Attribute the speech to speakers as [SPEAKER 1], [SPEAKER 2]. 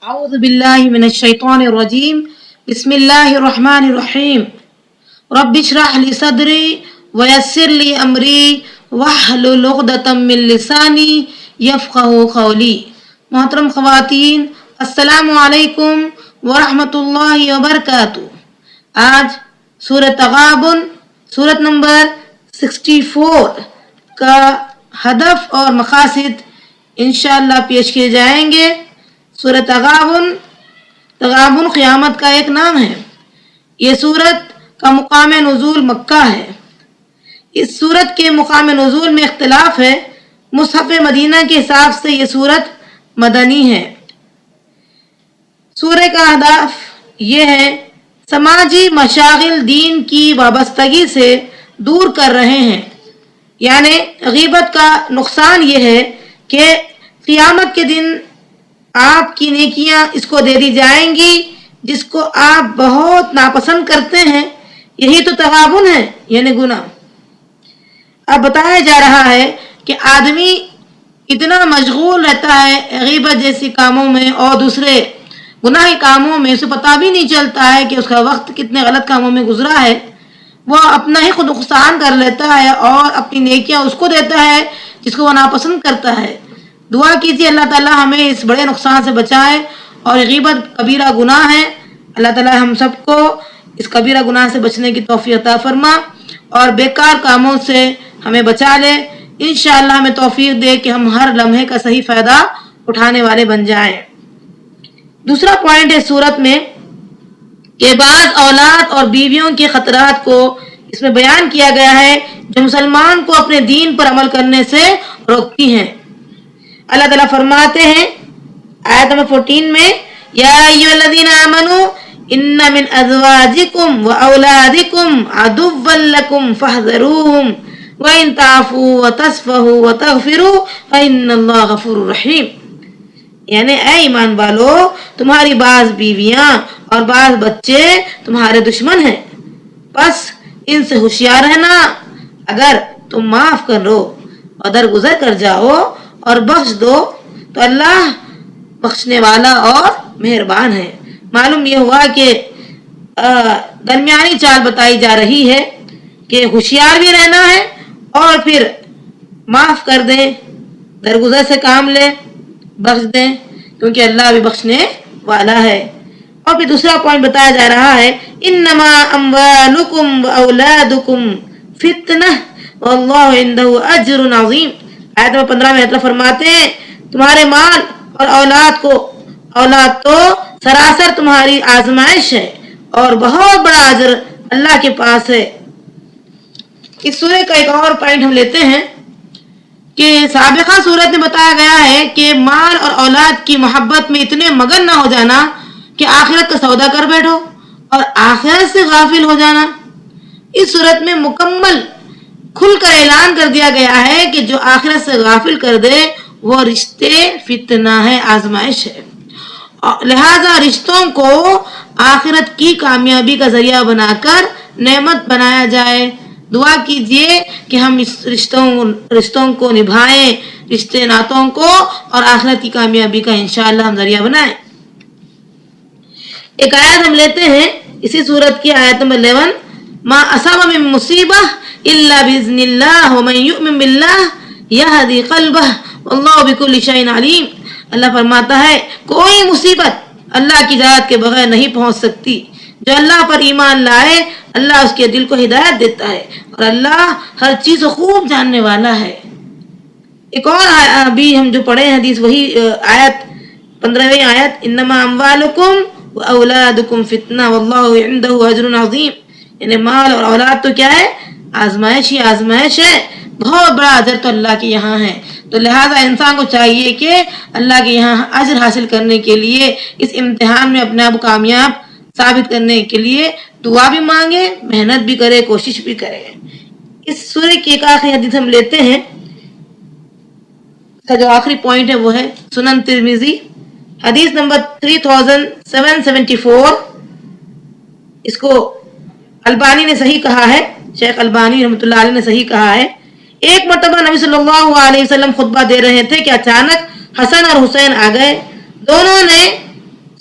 [SPEAKER 1] أعوذ بالله من الشيطان الرجيم. بسم الله الرحمن الرحيم. رب اشرح لي صدري ويسر لي أمري واحلل عقدة من لساني يفقه قولي. محترم خواتین، السلام علیکم ورحمۃ اللہ وبرکاتہ۔ آج سورۃ تغابن سورت نمبر 64 کا ہدف اور مقاصد انشاءاللہ پیش کیے جائیں گے۔ سورۃ تغابن قیامت کا ایک نام ہے۔ یہ سورت کا مقام نزول مکہ ہے۔ اس سورت کے مقام نزول میں اختلاف ہے۔ مصحف مدینہ کے حساب سے یہ سورت مدنی ہے۔ سورہ کا ہدف یہ ہے سماجی مشاغل دین کی وابستگی سے دور کر رہے ہیں، یعنی غیبت کا نقصان یہ ہے کہ قیامت کے دن آپ کی نیکیاں اس کو دے دی جائیں گی جس کو آپ بہت ناپسند کرتے ہیں۔ یہی تو تغابن ہے، یعنی گناہ۔ اب بتایا جا رہا ہے کہ آدمی اتنا مشغول رہتا ہے غیبت جیسی کاموں میں اور دوسرے گناہی کاموں میں، اسے پتہ بھی نہیں چلتا ہے کہ اس کا وقت کتنے غلط کاموں میں گزرا ہے۔ وہ اپنا ہی خود نقصان کر لیتا ہے اور اپنی نیکیاں اس کو دیتا ہے جس کو وہ ناپسند کرتا ہے۔ دعا کیجیے اللہ تعالیٰ ہمیں اس بڑے نقصان سے بچائے، اور غیبت کبیرہ گناہ ہے۔ اللہ تعالیٰ ہم سب کو اس کبیرہ گناہ سے بچنے کی توفیق عطا فرما اور بیکار کاموں سے ہمیں بچا لے۔ انشاءاللہ ہمیں توفیق دے کہ ہم ہر لمحے کا صحیح فائدہ اٹھانے والے بن جائیں۔ دوسرا پوائنٹ ہے سورت میں کہ بعض اولاد اور بیویوں کے خطرات کو اس میں بیان کیا گیا ہے جو مسلمان کو اپنے دین پر عمل کرنے سے روکتی ہیں۔ اللہ تعالیٰ فرماتے ہیں آیت نمبر 14 میں، یا ایھا الذین آمنوا ان من ازواجکم واولادکم عدوا لکم فاحذروہم وَإِن تَعْفُوا وَتَصْفَحُوا وَتَغْفِرُوا فَإِنَّ اللَّهَ غَفُورٌ رَحِيمٌ، یعنی اے ایمان والو، تمہاری بعض بیویاں اور بعض بچے تمہارے دشمن ہیں، بس ان سے ہوشیار رہنا۔ اگر تم معاف کرو اور درگزر کر جاؤ اور بخش دو تو اللہ بخشنے والا اور مہربان ہے۔ معلوم یہ ہوا کہ درمیانی چال بتائی جا رہی ہے کہ ہوشیار بھی رہنا ہے اور پھر معاف کر دیں، درگزر سے کام لیں، بخش دیں، کیونکہ اللہ بھی بخشنے والا ہے۔ اور پھر دوسرا پوائنٹ بتایا جا رہا ہے انما اموالکم واولادکم فتنہ واللہ عندہ اجر عظیم۔ آیت نمبر 15 میں اللہ فرماتے ہیں تمہارے مال اور اولاد تو سراسر تمہاری آزمائش ہے اور بہت بڑا اجر اللہ کے پاس ہے۔ اس سورہ کا ایک اور پوائنٹ ہم لیتے ہیں کہ سابقہ سورت میں بتایا گیا ہے کہ مال اور اولاد کی محبت میں اتنے مگن نہ ہو جانا کہ آخرت کا سودا کر بیٹھو اور آخرت سے غافل ہو جانا۔ اس صورت میں مکمل کھل کر اعلان کر دیا گیا ہے کہ جو آخرت سے غافل کر دے وہ رشتے فتنہ ہے، آزمائش ہے، لہذا رشتوں کو آخرت کی کامیابی کا ذریعہ بنا کر نعمت بنایا جائے۔ دعا کیجئے کہ ہم اس رشتوں کو نبھائیں، رشتے ناتوں کو، اور آخرت کی کامیابی کا انشاءاللہ ہم ذریعہ بنائیں۔ ایک آیت ہم لیتے ہیں اسی سورت کی آیت نمبر 11، ما اصاب من مصیبہ الا باذن اللہ ومن یؤمن باللہ یہدی قلبہ واللہ بکل شیء علیم۔ اللہ فرماتا ہے کوئی مصیبت اللہ کی اجازت کے بغیر نہیں پہنچ سکتی۔ جو اللہ پر ایمان لائے اللہ اس کے دل کو ہدایت دیتا ہے اور اللہ ہر چیز کو خوب جاننے والا ہے۔ ایک اور ابھی ہم جو پڑھے حدیث وہی آیت 15ویں آیت، انما اموالکم واولادکم فتنہ واللہ عندہ اجر عظیم، یعنی مال اور اولاد تو کیا ہے؟ آزمائش ہی آزمائش ہے، بہت بڑا اجر تو اللہ کے یہاں ہے۔ تو لہٰذا انسان کو چاہیے کہ اللہ کے یہاں اجر حاصل کرنے کے لیے اس امتحان میں اپنے آپ کو کامیاب ثابت کرنے کے لیے دعا بھی مانگے، محنت بھی کرے، کوشش بھی کرے۔ اس سورہ کی ایک آخری حدیث ہم لیتے ہیں، کا جو آخری پوائنٹ ہے وہ ہے سنن ترمذی حدیث نمبر 3774۔ اس کو البانی نے صحیح کہا ہے، شیخ البانی رحمۃ اللہ علیہ نے صحیح کہا ہے۔ ایک مرتبہ نبی صلی اللہ علیہ وسلم خطبہ دے رہے تھے کہ اچانک حسن اور حسین آ گئے۔ دونوں نے